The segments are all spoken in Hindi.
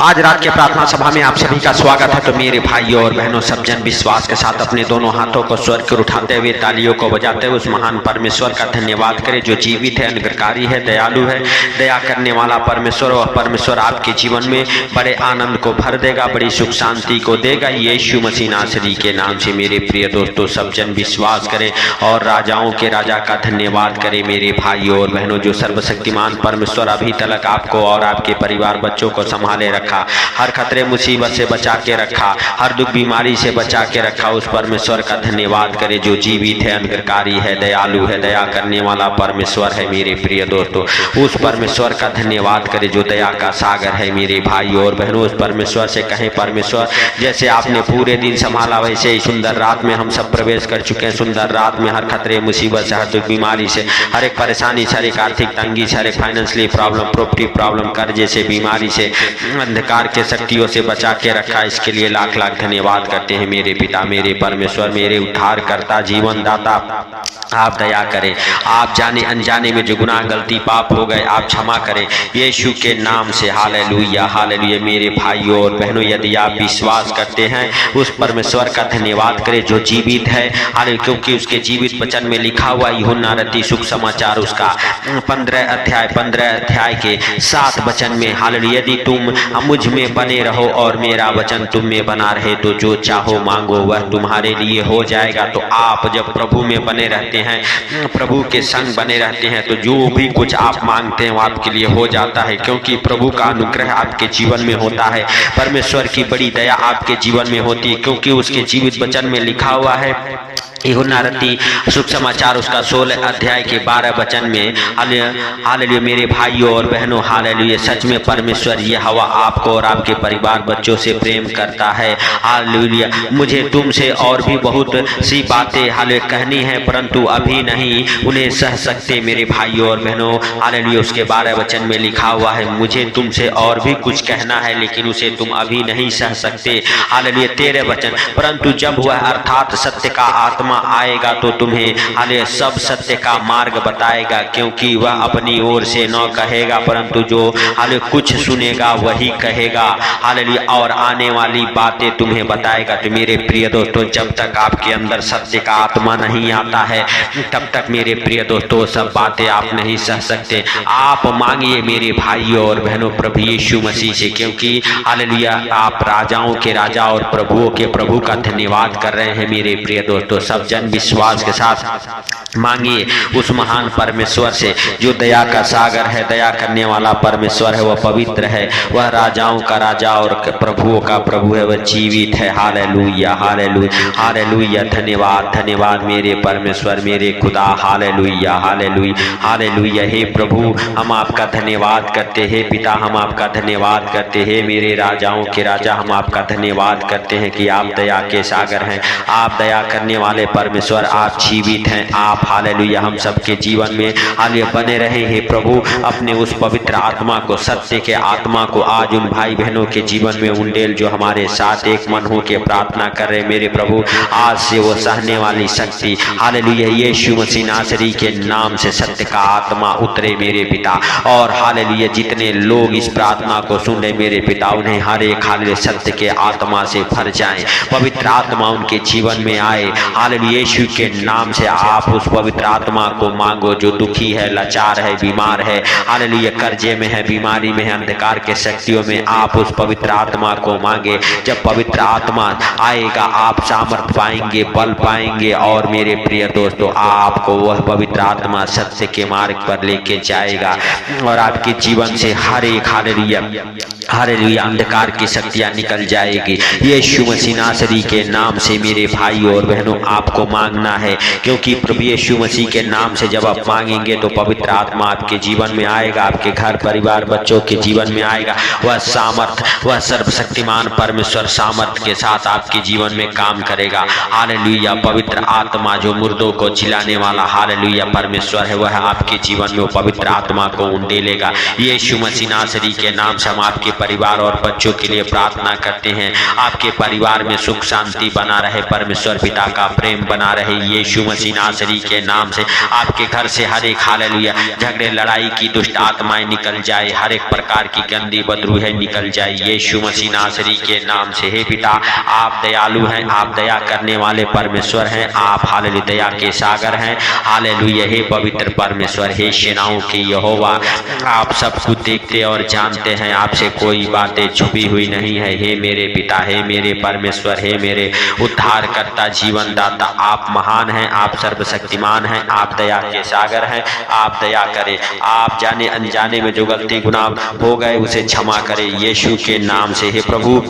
आज रात के प्रार्थना सभा में आप सभी का स्वागत है। तो मेरे भाइयों और बहनों, सब जन विश्वास के साथ अपने दोनों हाथों को स्वर की ओर उठाते हुए, तालियों को बजाते हुए उस महान परमेश्वर का धन्यवाद करें जो जीवित है, अनुग्रहकारी है, दयालु है, दया करने वाला परमेश्वर। और परमेश्वर आपके जीवन में बड़े आनंद को भर देगा, बड़ी सुख शांति को देगा। यीशु मसीह नासरी के नाम से मेरे प्रिय दोस्तों, सब जन विश्वास करें और राजाओं के राजा का धन्यवाद करें। मेरे भाइयों और बहनों, जो सर्वशक्तिमान परमेश्वर अभी तक आपको और आपके परिवार बच्चों को संभाले रखा, हर खतरे मुसीबत से बचा के रखा, हर दुख बीमारी से बचा के रखा, उस परमेश्वर का धन्यवाद करें जो जीवित है, अनुग्रहकारी है, दयालु है, दया करने वाला परमेश्वर है। मेरे प्रिय दोस्तों, उस परमेश्वर का धन्यवाद करें जो दया का सागर है। मेरे भाइयों और बहनों, उस परमेश्वर से कहें, परमेश्वर जैसे आपने पूरे दिन संभाला, वैसे ही सुंदर रात में हम सब प्रवेश कर चुके हैं। सुंदर रात में हर खतरे मुसीबत से, हर दुख बीमारी से, हर एक परेशानी से, हर एक आर्थिक तंगी से, हर एक फाइनेंशियली प्रॉब्लम, प्रॉपर्टी प्रॉब्लम, कर्जे से, बीमारी से, अंधकार के शक्तियों से बचा के रखा। इसके लिए लाख लाख धन्यवाद करते हैं। मेरे पिता, मेरे परमेश्वर, मेरे उद्धारकर्ता, जीवन दाता, आप दया करें। आप जाने अनजाने में जो गुनाह, गलती, पाप हो गए, आप क्षमा करें यीशु के नाम से। Hallelujah, hallelujah. मेरे भाइयों और बहनों, यदि आप विश्वास करते हैं, उस परमेश्वर का धन्यवाद करें जो जीवित है। हालेलुया, क्योंकि उसके जीवित वचन में लिखा हुआ यूहन्ना रद्दी सुख समाचार उसका 15 अध्याय के 7 वचन में, हालेलुया, यदि तुम मुझ में बने रहो और मेरा वचन तुम में बना रहे तो जो चाहो मांगो वह तुम्हारे लिए हो जाएगा। तो आप जब प्रभु में बने रहते हैं, प्रभु के संग बने रहते हैं, तो जो भी कुछ आप मांगते हैं वो आपके लिए हो जाता है, क्योंकि प्रभु का अनुग्रह आपके जीवन में होता है। परमेश्वर की बड़ी दया आपके जीवन में होती है, क्योंकि उसके जीवित वचन में लिखा हुआ है यूहन्ना रद्दी सुख समाचार उसका 16 अध्याय के 12 वचन में, हालेलुया मेरे भाइयों और बहनों, हालेलुया, सच में परमेश्वर यह हवा आपको और आपके परिवार बच्चों से प्रेम करता है। हालेलुया, मुझे तुमसे और भी बहुत सी बातें हालेलुया कहनी है, परंतु अभी नहीं उन्हें सह सकते। मेरे भाइयों और बहनों, हालेलुया, उसके 12 वचन में लिखा हुआ है, मुझे तुमसे और भी कुछ कहना है, लेकिन उसे तुम अभी नहीं सह सकते। हालेलुया 13 वचन, परंतु जब वह अर्थात सत्य का आत्मा आएगा तो तुम्हें हालेलुया सब सत्य का मार्ग बताएगा, क्योंकि वह अपनी ओर से न कहेगा, परंतु जो हालेलुया कुछ सुनेगा वही कहेगा, हालेलुया, और आने वाली बातें तुम्हें बताएगा। तो मेरे प्रिय दोस्तों, जब तक आपके अंदर सत्य का आत्मा नहीं आता है, तब तक मेरे प्रिय दोस्तों सब बातें आप नहीं सह सकते। आप मांगिए मेरे भाइयों और बहनों प्रभु यीशु मसीह से, क्योंकि हालेलुया आप राजाओं के राजा और प्रभुओं के प्रभु का धन्यवाद कर रहे हैं। मेरे प्रिय दोस्तों, सब जन विश्वास के साथ मांगिए उस महान परमेश्वर से जो दया का सागर है, दया करने वाला परमेश्वर है, वह पवित्र है, वह राजाओं का राजा और प्रभुओं का प्रभु है, वह जीवित है। Hallelujah, hallelujah, hallelujah. धन्यवाद, धन्यवाद मेरे परमेश्वर, मेरे खुदा। Hallelujah, hallelujah, hallelujah. हे प्रभु, हम आपका धन्यवाद करते हैं। पिता, हम आपका धन्यवाद करते हैं। मेरे राजाओं के राजा, हम आपका धन्यवाद करते हैं कि आप दया के सागर हैं, आप दया करने वाले परमेश्वर, आप जीवित हैं। आप हालेलुया हम सबके जीवन में हालेलुया बने रहे हैं प्रभु। अपने उस पवित्र आत्मा को, सत्य के आत्मा को आज उन भाई बहनों के जीवन में उंडेल, जो हमारे साथ एक मन हो के प्रार्थना कर रहे मेरे प्रभु। आज से वो सहने वाली शक्ति, हालेलुया यीशु मसीह नासरी के नाम से सत्य का आत्मा उतरे मेरे पिता। और हालेलुया जितने लोग इस प्रार्थना को सुन रहे मेरे पिता, उन्हें हर एक हालेलुया सत्य के आत्मा से भर जाए, पवित्र आत्मा उनके जीवन में आए। हालेलुया यीशु के नाम से आप उस पवित्र आत्मा को मांगो जो दुखी है, लाचार है, बीमार है, हालेलुया कर्जे में है, बीमारी में है, अंधकार के शक्तियों में, आप उस पवित्र आत्मा को मांगे। जब पवित्र आत्मा आएगा आप सामर्थ पाएंगे, बल पाएंगे, और मेरे प्रिय दोस्तों आपको वह पवित्र आत्मा सत्य के मार्ग पर लेके जाएगा और आपके जीवन से हर एक हालेलुया हालेलुया अंधकार की शक्तियां निकल जाएगी। यीशु मसीह नासरी के नाम से मेरे भाइयों और बहनों आपको मांगना है, क्योंकि प्रभु यीशु मसीह के नाम से जब आप मांगेंगे तो पवित्र आत्मा आपके जीवन में आएगा, आपके घर परिवार बच्चों के जीवन में आएगा। वह सामर्थ, वह सर्वशक्तिमान परमेश्वर सामर्थ के साथ आपके जीवन में काम करेगा। हालेलुया पवित्र आत्मा जो मुर्दों को जिलाने वाला हालेलुया परमेश्वर है, वह आपके जीवन में पवित्र आत्मा को उंडेलेगा। यीशु मसीह नासरी के नाम से हम आपके परिवार और बच्चों के लिए प्रार्थना करते हैं। आपके परिवार में सुख शांति बना रहे, परमेश्वर पिता का प्रेम प्रेम बना रहे यीशु मसीह नासरी के नाम से। आपके घर से हर एक हालेलुया झगड़े लड़ाई की दुष्ट आत्माएं निकल जाए, हर एक प्रकार की गंदी बदरूहें निकल जाए यीशु मसीह नासरी के नाम से। हे पिता आप दयालु हैं, आप दया करने वाले परमेश्वर हैं, आप हालेलुया दया के सागर हैं। हालेलुया हे पवित्र परमेश्वर, हे सेनाओं के यहोवा, आप सब कुछ देखते और जानते हैं, आपसे कोई बातें छुपी हुई नहीं है। हे मेरे पिता, हे मेरे परमेश्वर, हे मेरे उद्धार करता जीवन दाता, आप महान हैं, आप सर्वशक्तिमान हैं, आप दया के सागर हैं। आप दया करें, आप जाने अनजाने में जो गलती गुनाह हो गए उसे क्षमा करें यीशु के नाम से। हे प्रभु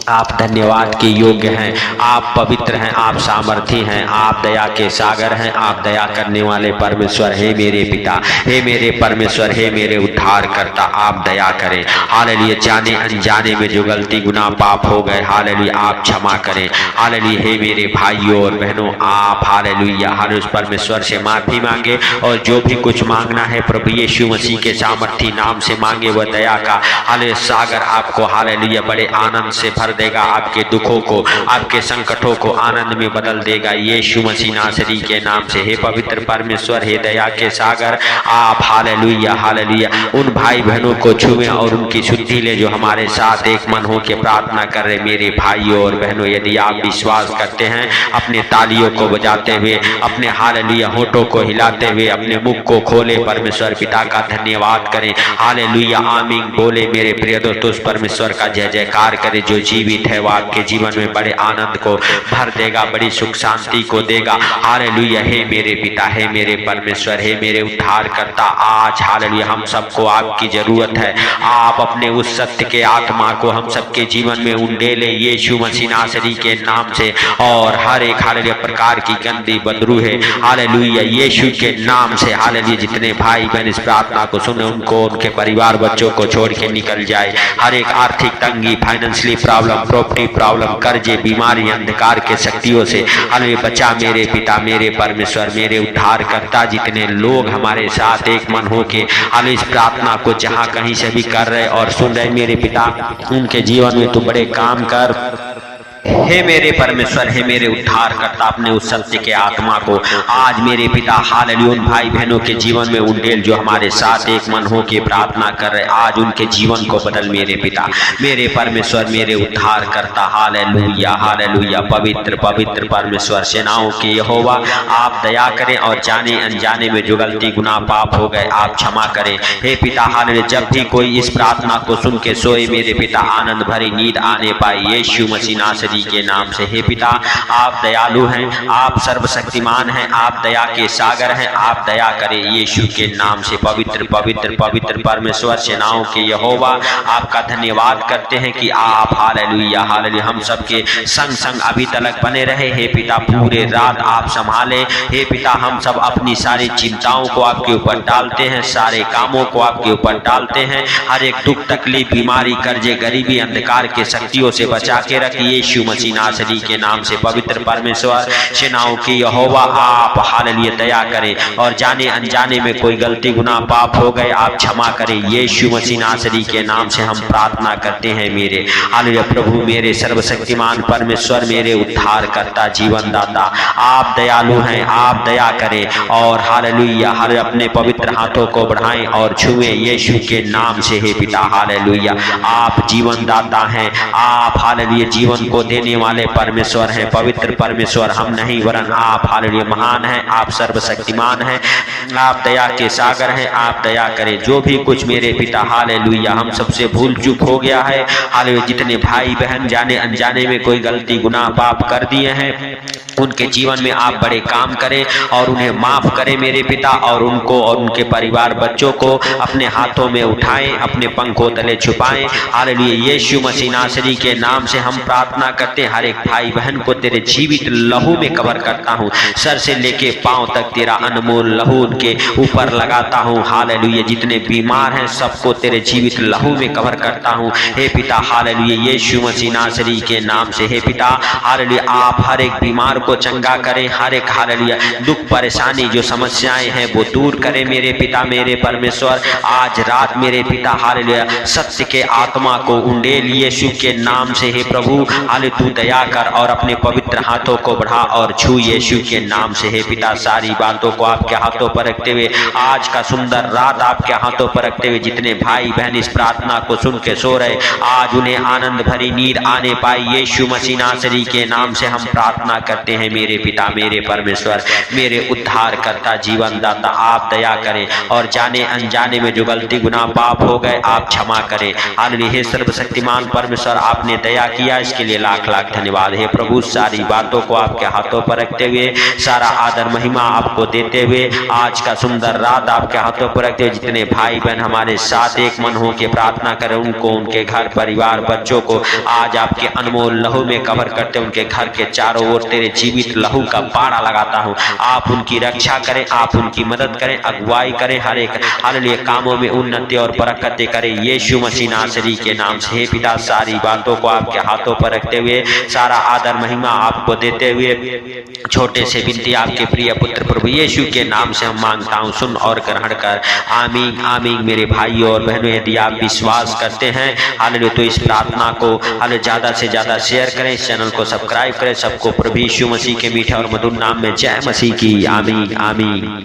आप धन्यवाद के योग्य हैं, आप पवित्र हैं, आप सामर्थी हैं, आप दया के सागर हैं, आप दया करने वाले परमेश्वर। हे मेरे पिता, हे मेरे परमेश्वर, हे मेरे उद्धार करता, आप दया करें। हालेलुया जाने अनजाने में जो गलती गुनाह पाप हो गए हालेलुया आप क्षमा करें। हालेलुया हे मेरे भाइयों और बहनों, आप हालेलुया हर उस परमेश्वर से माफी मांगे और जो भी कुछ मांगना है प्रभु यीशु मसीह के सामर्थी नाम से मांगे, वह दया का हालेलुया सागर आपको हालेलुया बड़े आनंद से भर देगा, आपके दुखों को, आपके संकटों को आनंद में बदल देगा यीशु मसीह नासरी के नाम से। हे पवित्र परमेश्वर, हे दया के सागर, आप हालेलुया हालेलुया उन भाई बहनों को छुएं और उनकी शुद्धि ले जो हमारे साथ एक मन हो के प्रार्थना कर रहे। मेरे भाइयों और बहनों, यदि आप विश्वास करते हैं, अपने तालियों को बजाते हुए, अपने हालेलुया होठों को हिलाते हुए अपने मुख को खोले, परमेश्वर पिता का धन्यवाद करें। हालेलुया आमीन बोले। मेरे प्रिय दोस्तों, उस परमेश्वर का जय जयकार करें जो जीवित है, वो आपके जीवन में बड़े आनंद को भर देगा, बड़ी सुख शांति को देगा। हालेलुया हे मेरे पिता, हे मेरे परमेश्वर, हे मेरे उद्धार करता, आज हालेलुया हम सबको आपकी जरूरत है। आप अपने उस सत्य के आत्मा को हम सबके जीवन में उंडेले यीशु मसीह नासरी के नाम से, और हर एक हालेलुया प्रकार की गंदी बदरू है हालेलुया यीशु के नाम से। हालेलुया जितने भाई बहन इस प्रार्थना को सुने उनको, उनके परिवार बच्चों को छोड़ के निकल जाए। हर एक आर्थिक तंगी, फाइनेंशियली प्रॉब्लम, प्रॉपर्टी प्रॉब्लम, कर्जे, बीमारी, अंधकार के शक्तियों से हालेलुया बचा मेरे पिता, मेरे परमेश्वर, मेरे उद्धार करता। जितने लोग हमारे साथ एक मन हो के हालेलुया इस प्रार्थना को जहां कहीं से भी कर रहे और सुन रहे मेरे पिता, उनके जीवन में तू बड़े काम कर। हे मेरे परमेश्वर, हे मेरे उद्धार करता, अपने उस सत्य के आत्मा को आज मेरे पिता हालेलुया उन भाई बहनों के जीवन में उंडेल जो हमारे साथ एक मन हो के प्रार्थना कर रहे, आज उनके जीवन को बदल मेरे पिता, मेरे परमेश्वर, मेरे उद्धार करता। हालेलुया हालेलुया पवित्र पवित्र परमेश्वर, सेनाओं के यहोवा, आप दया करें और जाने अनजाने में जो गलती गुनाह पाप हो गए आप क्षमा करें। हे पिता हालेलुया जब भी कोई इस प्रार्थना को सुन के सोए मेरे पिता, आनंद भरी नींद आने पाए यीशु मसीह नासरी के नाम से। हे पिता आप दयालु हैं, आप सर्वशक्तिमान हैं, आप दया के सागर हैं, आप दया करें यीशु के नाम से। पवित्र पवित्र पवित्र परमेश्वर, सेनाओं के यहोवा, आपका धन्यवाद करते हैं कि आप हालेलुया हालेलुया हम सबके संग संग अभी तक बने रहे। हे पिता पूरे रात आप संभाले। हे पिता हम सब अपनी सारी चिंताओं को आपके ऊपर डालते हैं, सारे कामों को आपके ऊपर डालते हैं। हर एक दुख तकलीफ, बीमारी, कर्जे, गरीबी, अंधकार के शक्तियों से बचा के रखिए यीशु मसीह नासरी के नाम से। पवित्र परमेश्वर, सेनाओं की यहोवा, आप हालेलुया दया करें और जाने अनजाने में कोई गलती गुनाह पाप हो गए आप क्षमा करें यीशु मसीह नासरी के नाम से हम प्रार्थना करते हैं। मेरे हालेलुया प्रभु, मेरे सर्वशक्तिमान परमेश्वर, मेरे उद्धार करता, जीवन दाता, आप दयालु हैं, आप दया करें और हालेलुया हर अपने पवित्र हाथों को बढ़ाएं और छुएं यीशु के नाम से। हे पिता हालेलुया आप जीवन दाता हैं, आप हालेलुया जीवन को देने वाले परमेश्वर हैं। पवित्र परमेश्वर हम नहीं वरन आप हालेलुया महान हैं, आप सर्वशक्तिमान हैं, आप दया के सागर हैं, आप दया करें। जो भी कुछ मेरे पिता हालेलुया हम सबसे भूल चूक हो गया है हालेलुया, जितने भाई बहन जाने अनजाने में कोई गलती गुनाह पाप कर दिए हैं उनके जीवन में आप बड़े काम करें और उन्हें माफ करें मेरे पिता, और उनको और उनके परिवार बच्चों को अपने हाथों में उठाएं, अपने पंखों तले छुपाएं। हालेलुया यीशु मसीह नासरी के नाम से हम प्रार्थना करते हैं। हर एक भाई बहन को तेरे जीवित लहू में कवर करता हूँ, सर से लेके पांव तक तेरा अनमोल लहू उनके ऊपर लगाता हूँ। हालेलुया जितने बीमार हैं सबको तेरे जीवित लहू में कवर करता हूँ। हे पिता हालेलुया यीशु मसीह नासरी के नाम से। हे पिता हालेलुया आप हर एक बीमार को चंगा करें, हर एक हालेलुया दुख परेशानी जो समस्याएं हैं वो दूर करें मेरे पिता, मेरे परमेश्वर। आज रात मेरे पिता हालेलुया सत्य के आत्मा को उंडेल यीशु के नाम से। हे प्रभु हालेलुया हाले तू दया कर और अपने पवित्र हाथों को बढ़ा और छू यीशु के नाम से। हे पिता, सारी बातों को आपके हाथों पर रखते हुए, आज का सुंदर रात आपके हाथों पर रखते हुए, जितने भाई बहन इस प्रार्थना को सुन के सो रहे, आज उन्हें आनंद भरी नींद आने पाई। यीशु मसीह नासरी के नाम से हम प्रार्थना करते हैं। मेरे पिता, मेरे परमेश्वर, मेरे उद्धार करता, जीवन दाता, आप दया करें और जाने अनजाने में जो गलती गुनाह पाप हो गए आप क्षमा करें। हालेलुया। हे सर्वशक्तिमान परमेश्वर, आपने दया किया, इसके लिए लाख लाख धन्यवाद। हे प्रभु, सारी बातों को आपके हाथों पर रखते हुए, सारा आदर महिमा आपको देते हुए, आज का सुंदर रात आपके हाथों पर रखते हुए, जितने भाई बहन हमारे साथ एक मन हो के प्रार्थना करें, उनको, उनके घर परिवार बच्चों को आज आपके अनमोल लहू में कवर करते, उनके घर के चारों ओर तेरे जीवित लहू का पाड़ा लगाता हूँ। आप उनकी रक्षा करें, आप उनकी मदद करें, अगुवाई करें, हर एक हालेलुया कामों में उन्नति और बरकतें करें यीशु मसीह नासरी के नाम से। हे पिता, सारी बातों को आपके हाथों पर रखते हुए, सारा आदर महिमा आपको देते हुए, छोटे से विनती आपके प्रिय पुत्र प्रभु यीशु के नाम से हम मांगता हूँ, सुन और ग्रहण कर। आमीन आमीन। मेरे भाइयों और बहनों, यदि आप विश्वास करते हैं हालेलुया तो इस प्रार्थना को हालेलुया ज्यादा से ज्यादा शेयर करें, इस चैनल को सब्सक्राइब करें। सबको प्रभु यीशु मसीह के मीठे और मधुर नाम में जय मसीह की। आमीन आमीन।